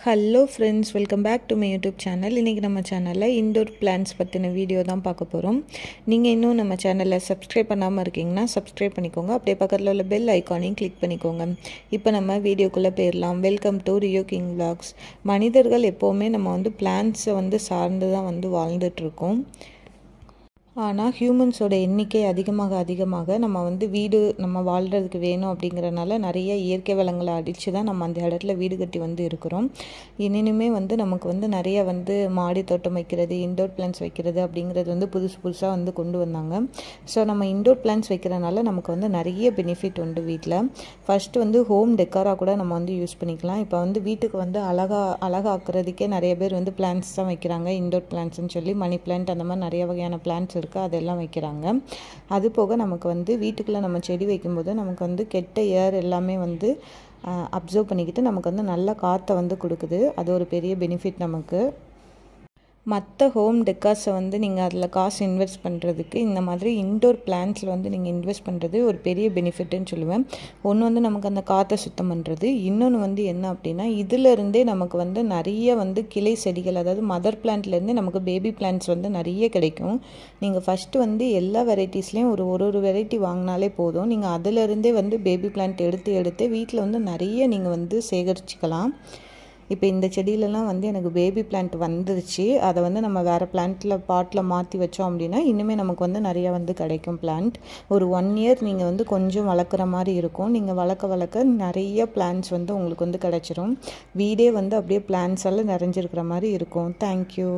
Hello friends, welcome back to my YouTube channel. இன்றைக்கி நம்ம சேனலில் இன்டோர் பிளான்ஸ் பற்றின வீடியோ தான் பார்க்க போகிறோம். நீங்கள் இன்னும் நம்ம சேனலில் சப்ஸ்கிரைப் பண்ணாமல் இருக்கீங்கன்னா சப்ஸ்கிரைப் பண்ணிக்கோங்க. அப்படியே பக்கத்தில் உள்ள பெல் ஐக்கானையும் கிளிக் பண்ணிக்கோங்க. இப்போ நம்ம வீடியோக்குள்ளே போயிடலாம். Welcome to Rio king vlogs. மனிதர்கள் எப்போவுமே நம்ம பிளான்ஸை சார்ந்து தான் வாழ்ந்துட்டுருக்கோம். ஆனால் ஹியூமன்ஸோட எண்ணிக்கை அதிகமாக நம்ம வீடு நம்ம வாழ்கிறதுக்கு வேணும் அப்படிங்கிறனால நிறைய இயற்கை வளங்களை அடித்து தான் நம்ம அந்த இடத்துல வீடு கட்டி இருக்கிறோம். இனிமே நமக்கு நிறைய மாடி தோட்டம் வைக்கிறது, இன்டோர் பிளான்ஸ் வைக்கிறது அப்படிங்கிறது புதுசாக கொண்டு வந்தாங்க. ஸோ நம்ம இன்டோர் பிளான்ஸ் வைக்கிறனால நமக்கு நிறைய பெனிஃபிட் உண்டு. வீட்டில் ஃபஸ்ட்டு ஹோம் டெக்காராக கூட நம்ம யூஸ் பண்ணிக்கலாம். இப்போ வீட்டுக்கு அழகாக்குறதுக்கே நிறைய பேர் பிளான்ஸ் தான் வைக்கிறாங்க. இன்டோர் பிளான்ஸ்னு சொல்லி மணி பிளான்ட் அந்த மாதிரி நிறைய வகையான பிளான்ஸ் அதெல்லாம் வைக்கிறாங்க. அது போக நமக்கு வீட்டுக்குள்ளே நம்ம செடி வைக்கும்போது நமக்கு கெட்ட ஏர் எல்லாமே அப்சர்வ் பண்ணிக்கிட்டு நமக்கு நல்ல காற்றை கொடுக்குது. அது ஒரு பெரிய பெனிஃபிட் நமக்கு. மற்ற ஹோம் டெக்கார்ஸை நீங்கள் அதில் காசு இன்வெஸ்ட் பண்ணுறதுக்கு இந்த மாதிரி இன்டோர் பிளான்ஸில் நீங்கள் இன்வெஸ்ட் பண்ணுறது ஒரு பெரிய பெனிஃபிட்டுன்னு சொல்லுவேன். ஒன்று நமக்கு அந்த காற்றை சுத்தம் பண்ணுறது, இன்னொன்று என்ன அப்படின்னா இதிலருந்தே நமக்கு நிறைய கிளை செடிகள், அதாவது மதர் பிளான்ட்லேருந்தே நமக்கு பேபி பிளான்ட்ஸ் நிறைய கிடைக்கும். நீங்கள் ஃபஸ்ட்டு எல்லா வெரைட்டிஸ்லேயும் ஒரு வெரைட்டி வாங்கினாலே போதும். நீங்கள் அதிலருந்தே பேபி பிளான்ட் எடுத்து வீட்டில் நிறைய நீங்கள் சேகரிச்சிக்கலாம். இப்போ இந்த செடியிலலாம் எனக்கு பேபி பிளான்ட் வந்துருச்சு. அதை நம்ம வேறு பாட்டில் மாற்றி வச்சோம் அப்படின்னா இன்னுமே நமக்கு நிறையா கிடைக்கும் பிளான்ட். ஒரு 1 இயர் நீங்கள் கொஞ்சம் வளர்க்குற மாதிரி இருக்கும். நீங்கள் வளர்க்க நிறைய பிளான்ட்ஸ் உங்களுக்கு கிடைச்சிரும். வீடே அப்படியே பிளான்ட்ஸால் நிறைஞ்சிருக்கிற மாதிரி இருக்கும். தேங்க்யூ.